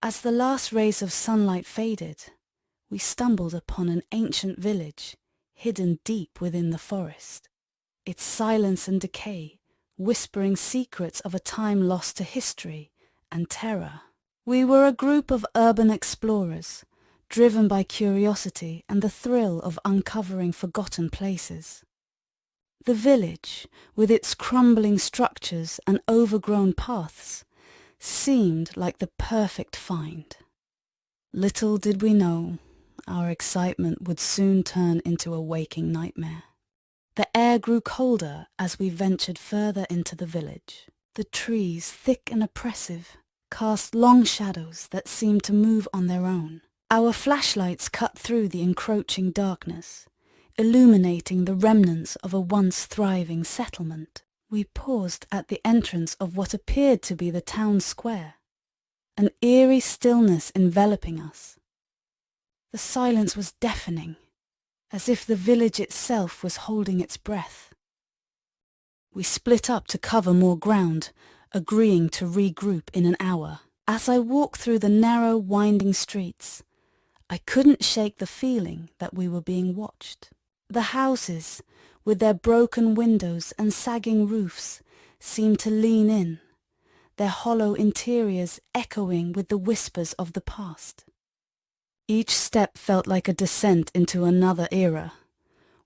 As the last rays of sunlight faded, we stumbled upon an ancient village hidden deep within the forest. Its silence and decay whispering secrets of a time lost to history and terror. We were a group of urban explorers, driven by curiosity and the thrill of uncovering forgotten places. The village, with its crumbling structures and overgrown paths, seemed like the perfect find. Little did we know, our excitement would soon turn into a waking nightmare. The air grew colder as we ventured further into the village. The trees, thick and oppressive, cast long shadows that seemed to move on their own. Our flashlights cut through the encroaching darkness, illuminating the remnants of a once thriving settlement. We paused at the entrance of what appeared to be the town square, an eerie stillness enveloping us. The silence was deafening, as if the village itself was holding its breath. We split up to cover more ground, agreeing to regroup in an hour. As I walked through the narrow, winding streets, I couldn't shake the feeling that we were being watched. The houses, with their broken windows and sagging roofs, seemed to lean in, their hollow interiors echoing with the whispers of the past. Each step felt like a descent into another era,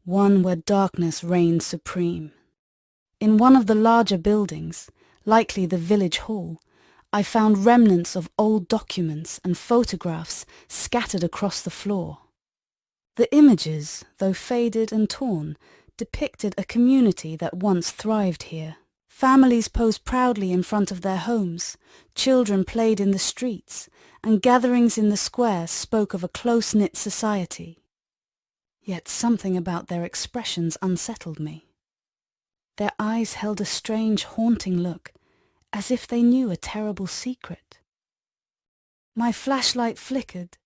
one where darkness reigned supreme. In one of the larger buildings, likely the village hall, I found remnants of old documents and photographs scattered across the floor. The images, though faded and torn, depicted a community that once thrived here. Families posed proudly in front of their homes, children played in the streets, and gatherings in the square spoke of a close-knit society. Yet something about their expressions unsettled me. Their eyes held a strange, haunting look, as if they knew a terrible secret. My flashlight flickered,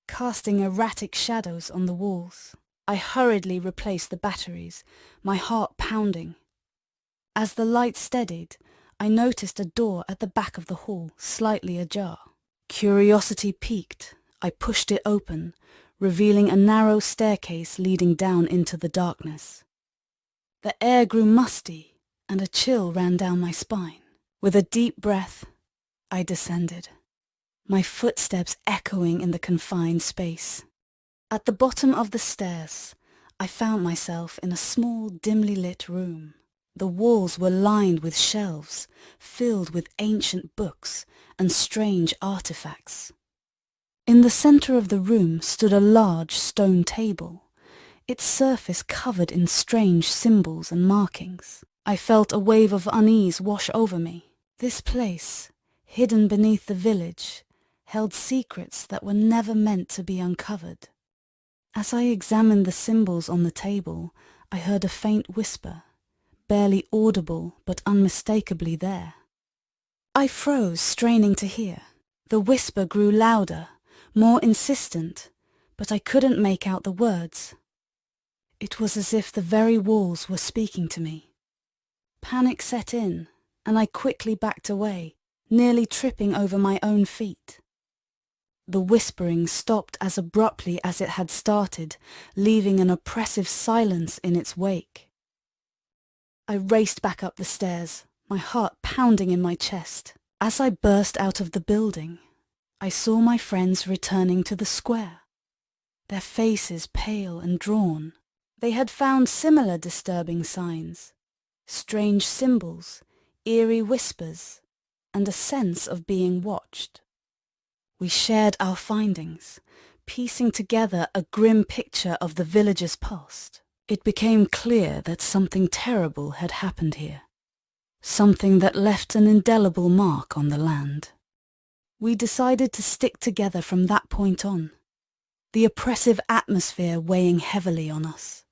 casting erratic shadows on the walls. I hurriedly replaced the batteries, my heart pounding. As the light steadied, I noticed a door at the back of the hall, slightly ajar. Curiosity piqued, I pushed it open, revealing a narrow staircase leading down into the darkness. The air grew musty, and a chill ran down my spine. With a deep breath, I descended, my footsteps echoing in the confined space. At the bottom of the stairs, I found myself in a small, dimly lit room. The walls were lined with shelves, filled with ancient books and strange artifacts. In the center of the room stood a large stone table, its surface covered in strange symbols and markings. I felt a wave of unease wash over me. This place, hidden beneath the village, held secrets that were never meant to be uncovered. As I examined the symbols on the table, I heard a faint whisper, barely audible but unmistakably there. I froze, straining to hear. The whisper grew louder, more insistent, but I couldn't make out the words. It was as if the very walls were speaking to me. Panic set in, and I quickly backed away, nearly tripping over my own feet. The whispering stopped as abruptly as it had started, leaving an oppressive silence in its wake. I raced back up the stairs, my heart pounding in my chest. As I burst out of the building, I saw my friends returning to the square, their faces pale and drawn. They had found similar disturbing signs, strange symbols, eerie whispers, and a sense of being watched. We shared our findings, piecing together a grim picture of the village's past. It became clear that something terrible had happened here, something that left an indelible mark on the land. We decided to stick together from that point on, the oppressive atmosphere weighing heavily on us.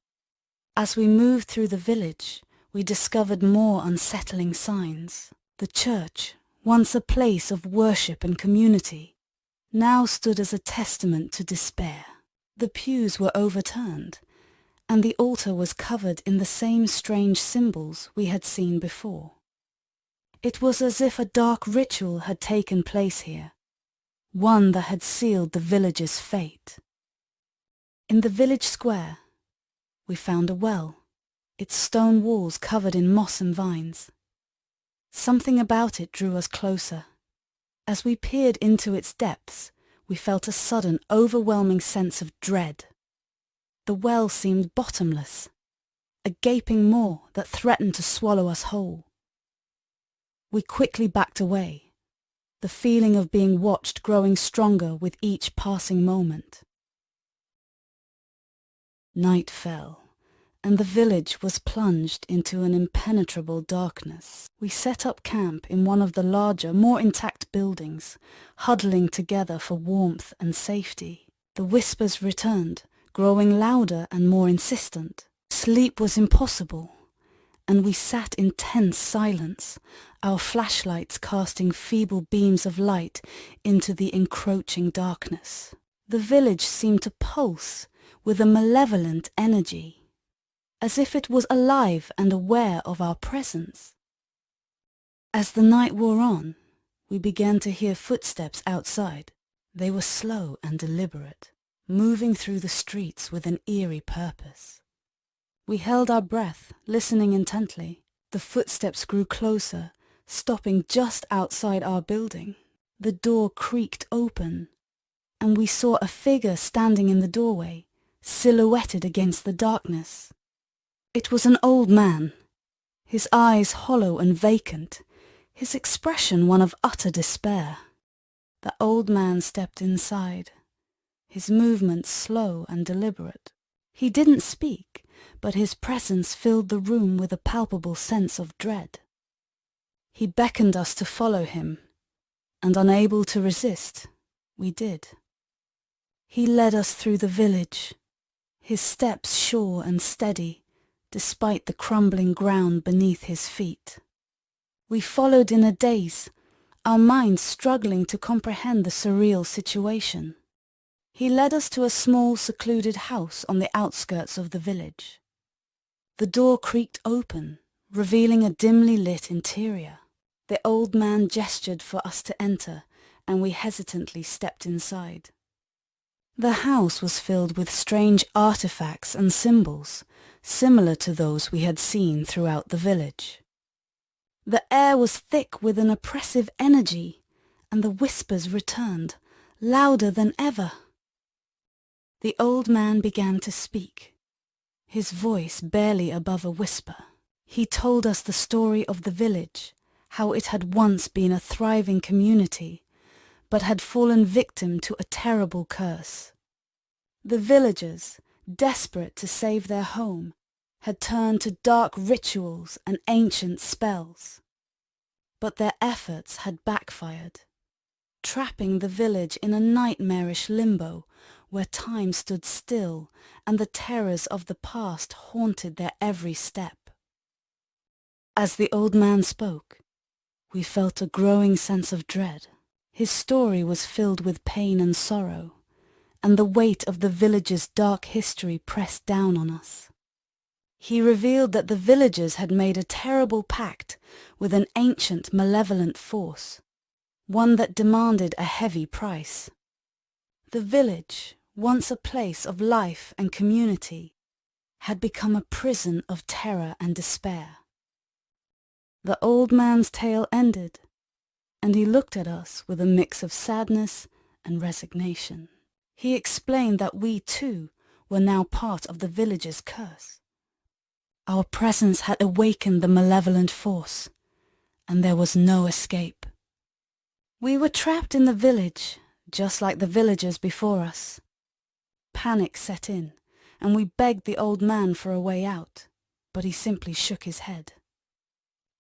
As we moved through the village, we discovered more unsettling signs. The church, once a place of worship and community, now stood as a testament to despair. The pews were overturned, and the altar was covered in the same strange symbols we had seen before. It was as if a dark ritual had taken place here, one that had sealed the village's fate. In the village square, we found a well, its stone walls covered in moss and vines. Something about it drew us closer. As we peered into its depths, we felt a sudden, overwhelming sense of dread. The well seemed bottomless, a gaping maw that threatened to swallow us whole. We quickly backed away, the feeling of being watched growing stronger with each passing moment. Night fell, and the village was plunged into an impenetrable darkness. We set up camp in one of the larger, more intact buildings, huddling together for warmth and safety. The whispers returned, growing louder and more insistent. Sleep was impossible, and we sat in tense silence, our flashlights casting feeble beams of light into the encroaching darkness. The village seemed to pulse with a malevolent energy, as if it was alive and aware of our presence. As the night wore on, we began to hear footsteps outside. They were slow and deliberate, moving through the streets with an eerie purpose. We held our breath, listening intently. The footsteps grew closer, stopping just outside our building. The door creaked open, and we saw a figure standing in the doorway, silhouetted against the darkness. It was an old man, his eyes hollow and vacant, his expression one of utter despair. The old man stepped inside, his movements slow and deliberate. He didn't speak, but his presence filled the room with a palpable sense of dread. He beckoned us to follow him, and unable to resist, we did. He led us through the village, his steps sure and steady, despite the crumbling ground beneath his feet. We followed in a daze, our minds struggling to comprehend the surreal situation. He led us to a small, secluded house on the outskirts of the village. The door creaked open, revealing a dimly lit interior. The old man gestured for us to enter, and we hesitantly stepped inside. The house was filled with strange artifacts and symbols, similar to those we had seen throughout the village. The air was thick with an oppressive energy, and the whispers returned, louder than ever. The old man began to speak, his voice barely above a whisper. He told us the story of the village, how it had once been a thriving community, but had fallen victim to a terrible curse. The villagers, desperate to save their home, had turned to dark rituals and ancient spells. But their efforts had backfired, trapping the village in a nightmarish limbo where time stood still and the terrors of the past haunted their every step. As the old man spoke, we felt a growing sense of dread. His story was filled with pain and sorrow, and the weight of the village's dark history pressed down on us. He revealed that the villagers had made a terrible pact with an ancient malevolent force, one that demanded a heavy price. The village, once a place of life and community, had become a prison of terror and despair. The old man's tale ended, and he looked at us with a mix of sadness and resignation. He explained that we too were now part of the village's curse. Our presence had awakened the malevolent force, and there was no escape. We were trapped in the village, just like the villagers before us. Panic set in, and we begged the old man for a way out, but he simply shook his head.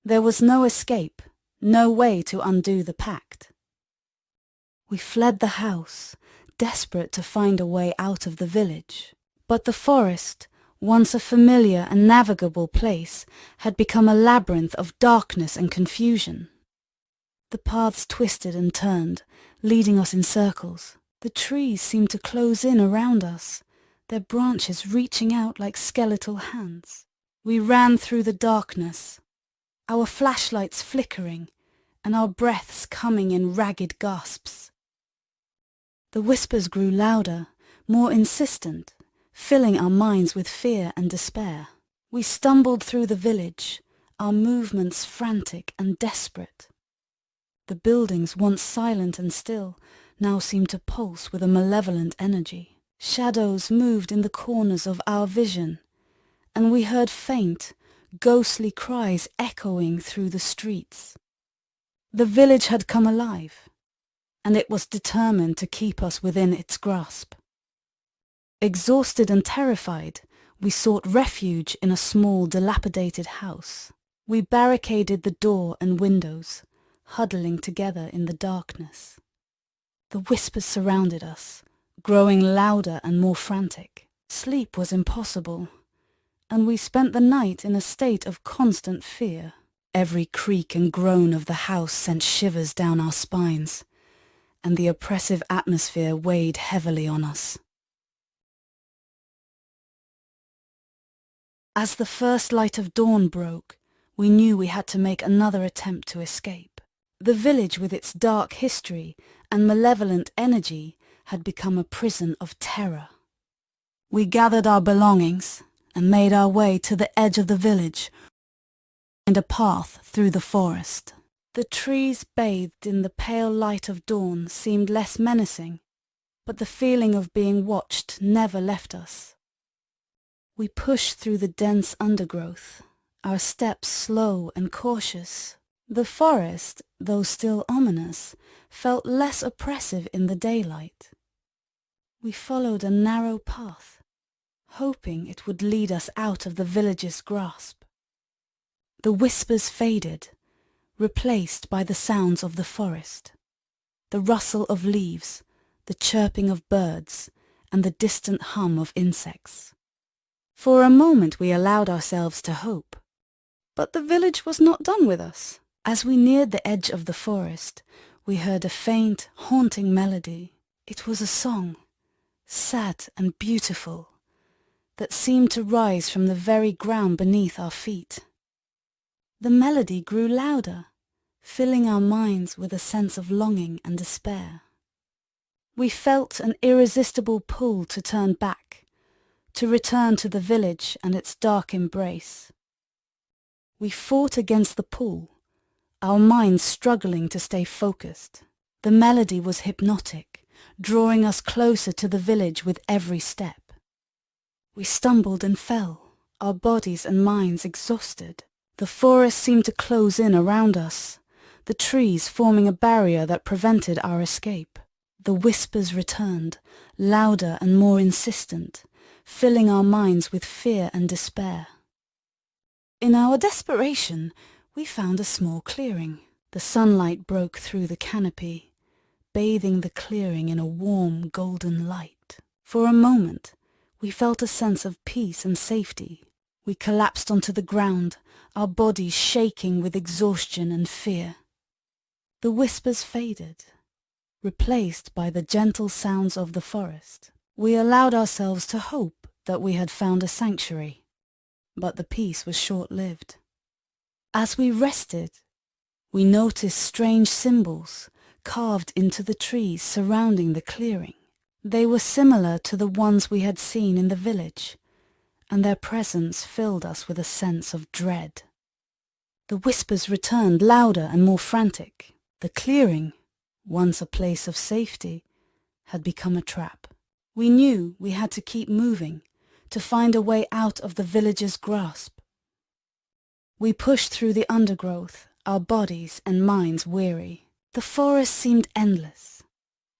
There was no escape, no way to undo the pact. We fled the house, desperate to find a way out of the village. But the forest, once a familiar and navigable place, had become a labyrinth of darkness and confusion. The paths twisted and turned, leading us in circles. The trees seemed to close in around us, their branches reaching out like skeletal hands. We ran through the darkness, our flashlights flickering, and our breaths coming in ragged gasps. The whispers grew louder, more insistent, filling our minds with fear and despair. We stumbled through the village, our movements frantic and desperate. The buildings, once silent and still, now seemed to pulse with a malevolent energy. Shadows moved in the corners of our vision, and we heard faint, ghostly cries echoing through the streets. The village had come alive, and it was determined to keep us within its grasp. Exhausted and terrified, we sought refuge in a small, dilapidated house. We barricaded the door and windows, huddling together in the darkness. The whispers surrounded us, growing louder and more frantic. Sleep was impossible, and we spent the night in a state of constant fear. Every creak and groan of the house sent shivers down our spines, and the oppressive atmosphere weighed heavily on us. As the first light of dawn broke, we knew we had to make another attempt to escape. The village, with its dark history and malevolent energy, had become a prison of terror. We gathered our belongings and made our way to the edge of the village and a path through the forest. The trees bathed in the pale light of dawn seemed less menacing, but the feeling of being watched never left us. We pushed through the dense undergrowth, our steps slow and cautious. The forest, though still ominous, felt less oppressive in the daylight. We followed a narrow path, hoping it would lead us out of the village's grasp. The whispers faded, replaced by the sounds of the forest, the rustle of leaves, the chirping of birds, and the distant hum of insects. For a moment we allowed ourselves to hope, but the village was not done with us. As we neared the edge of the forest, we heard a faint, haunting melody. It was a song, sad and beautiful, that seemed to rise from the very ground beneath our feet. The melody grew louder, filling our minds with a sense of longing and despair. We felt an irresistible pull to turn back, to return to the village and its dark embrace. We fought against the pull, our minds struggling to stay focused. The melody was hypnotic, drawing us closer to the village with every step. We stumbled and fell, our bodies and minds exhausted. The forest seemed to close in around us, the trees forming a barrier that prevented our escape. The whispers returned, louder and more insistent, filling our minds with fear and despair. In our desperation, we found a small clearing. The sunlight broke through the canopy, bathing the clearing in a warm, golden light. For a moment, we felt a sense of peace and safety. We collapsed onto the ground, our bodies shaking with exhaustion and fear. The whispers faded, replaced by the gentle sounds of the forest. We allowed ourselves to hope that we had found a sanctuary, but the peace was short-lived. As we rested, we noticed strange symbols carved into the trees surrounding the clearing. They were similar to the ones we had seen in the village, and their presence filled us with a sense of dread. The whispers returned louder and more frantic. The clearing, once a place of safety, had become a trap. We knew we had to keep moving, to find a way out of the village's grasp. We pushed through the undergrowth, our bodies and minds weary. The forest seemed endless,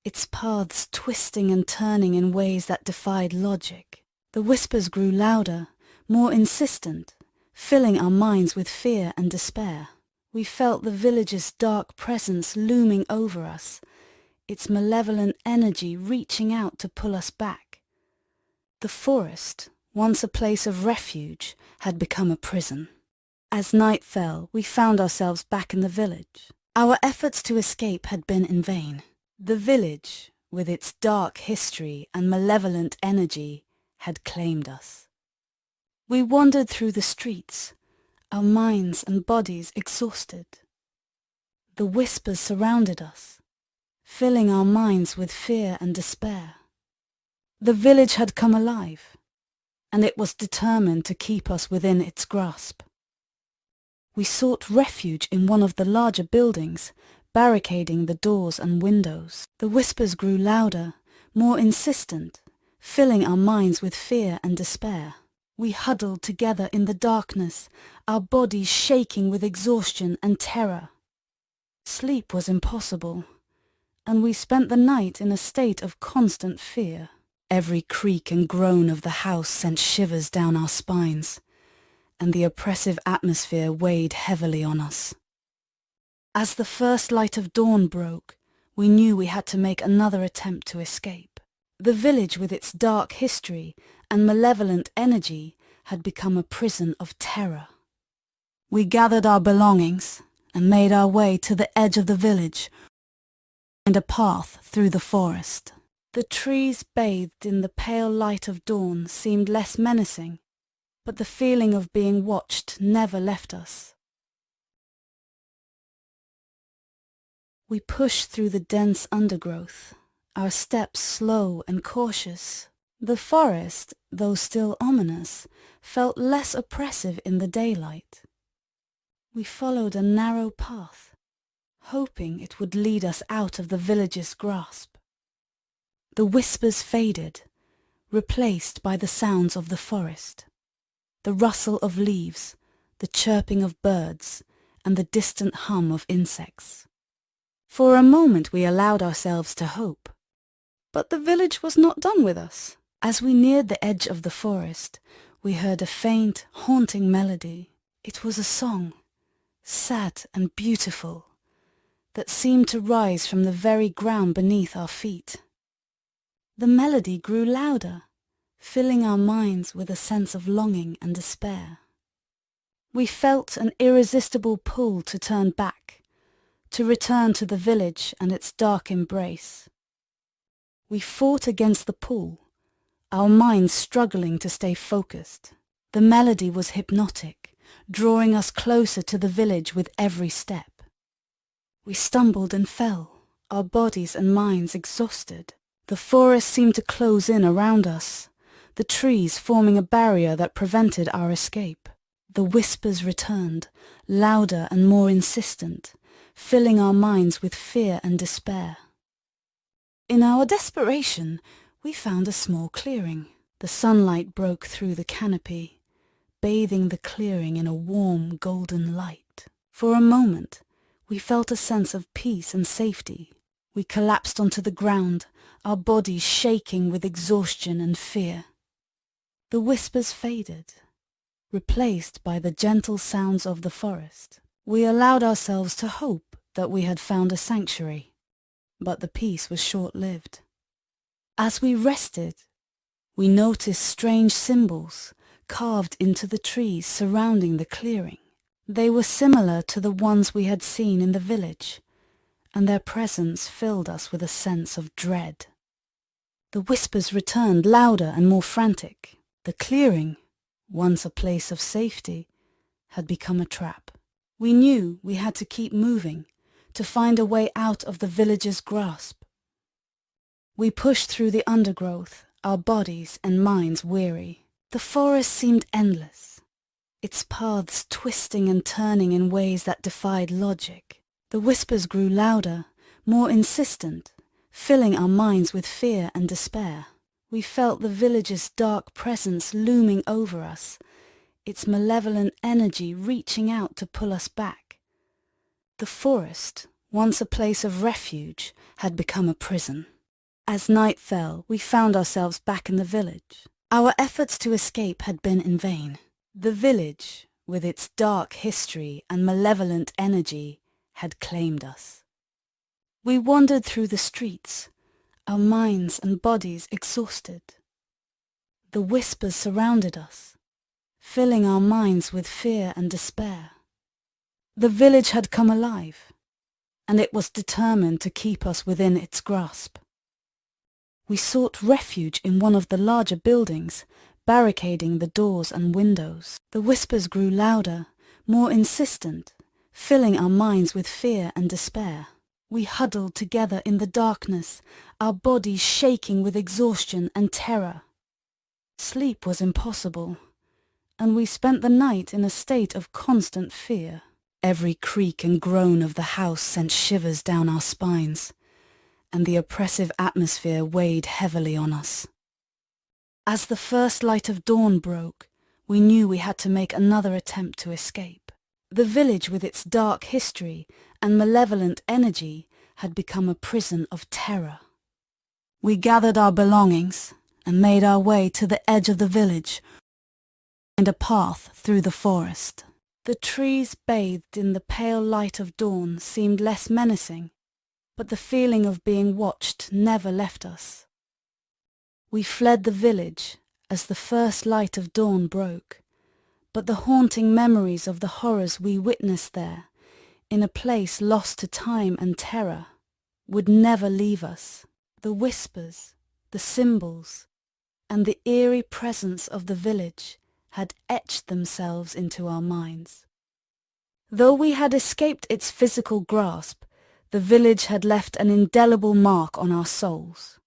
its paths twisting and turning in ways that defied logic. The whispers grew louder, more insistent, filling our minds with fear and despair. We felt the village's dark presence looming over us, its malevolent energy reaching out to pull us back. The forest, once a place of refuge, had become a prison. As night fell, we found ourselves back in the village. Our efforts to escape had been in vain. The village, with its dark history and malevolent energy, had claimed us. We wandered through the streets, our minds and bodies exhausted. The whispers surrounded us, filling our minds with fear and despair. The village had come alive, and it was determined to keep us within its grasp. We sought refuge in one of the larger buildings, barricading the doors and windows. The whispers grew louder, more insistent, filling our minds with fear and despair. We huddled together in the darkness, our bodies shaking with exhaustion and terror. Sleep was impossible, and we spent the night in a state of constant fear. Every creak and groan of the house sent shivers down our spines, and the oppressive atmosphere weighed heavily on us. As the first light of dawn broke, we knew we had to make another attempt to escape. The village, with its dark history and malevolent energy, had become a prison of terror. We gathered our belongings and made our way to the edge of the village and a path through the forest. The trees bathed in the pale light of dawn seemed less menacing, but the feeling of being watched never left us. We pushed through the dense undergrowth, our steps slow and cautious. The forest, though still ominous, felt less oppressive in the daylight. We followed a narrow path, hoping it would lead us out of the village's grasp. The whispers faded, replaced by the sounds of the forest, the rustle of leaves, the chirping of birds, and the distant hum of insects. For a moment we allowed ourselves to hope, but the village was not done with us. As we neared the edge of the forest, we heard a faint, haunting melody. It was a song, sad and beautiful, that seemed to rise from the very ground beneath our feet. The melody grew louder, filling our minds with a sense of longing and despair. We felt an irresistible pull to turn back, to return to the village and its dark embrace. We fought against the pull, our minds struggling to stay focused. The melody was hypnotic, drawing us closer to the village with every step. We stumbled and fell, our bodies and minds exhausted. The forest seemed to close in around us, the trees forming a barrier that prevented our escape. The whispers returned, louder and more insistent, filling our minds with fear and despair. In our desperation, we found a small clearing. The sunlight broke through the canopy, bathing the clearing in a warm golden light. For a moment, we felt a sense of peace and safety. We collapsed onto the ground, our bodies shaking with exhaustion and fear. The whispers faded, replaced by the gentle sounds of the forest. We allowed ourselves to hope that we had found a sanctuary, but the peace was short-lived. As we rested, we noticed strange symbols carved into the trees surrounding the clearing. They were similar to the ones we had seen in the village, and their presence filled us with a sense of dread. The whispers returned louder and more frantic. The clearing, once a place of safety, had become a trap. We knew we had to keep moving, to find a way out of the village's grasp. We pushed through the undergrowth, our bodies and minds weary. The forest seemed endless, its paths twisting and turning in ways that defied logic. The whispers grew louder, more insistent, filling our minds with fear and despair. We felt the village's dark presence looming over us, its malevolent energy reaching out to pull us back. The forest, once a place of refuge, had become a prison. As night fell, we found ourselves back in the village. Our efforts to escape had been in vain. The village, with its dark history and malevolent energy, had claimed us. We wandered through the streets, our minds and bodies exhausted. The whispers surrounded us, filling our minds with fear and despair. The village had come alive, and it was determined to keep us within its grasp. We sought refuge in one of the larger buildings, barricading the doors and windows. The whispers grew louder, more insistent, filling our minds with fear and despair. We huddled together in the darkness, our bodies shaking with exhaustion and terror. Sleep was impossible, and we spent the night in a state of constant fear. Every creak and groan of the house sent shivers down our spines, and the oppressive atmosphere weighed heavily on us. As the first light of dawn broke, we knew we had to make another attempt to escape. The village, with its dark history and malevolent energy, had become a prison of terror. We gathered our belongings and made our way to the edge of the village and a path through the forest. The trees bathed in the pale light of dawn seemed less menacing, but the feeling of being watched never left us. We fled the village as the first light of dawn broke, but the haunting memories of the horrors we witnessed there, in a place lost to time and terror, would never leave us. The whispers, the symbols, and the eerie presence of the village had etched themselves into our minds. Though we had escaped its physical grasp, the village had left an indelible mark on our souls.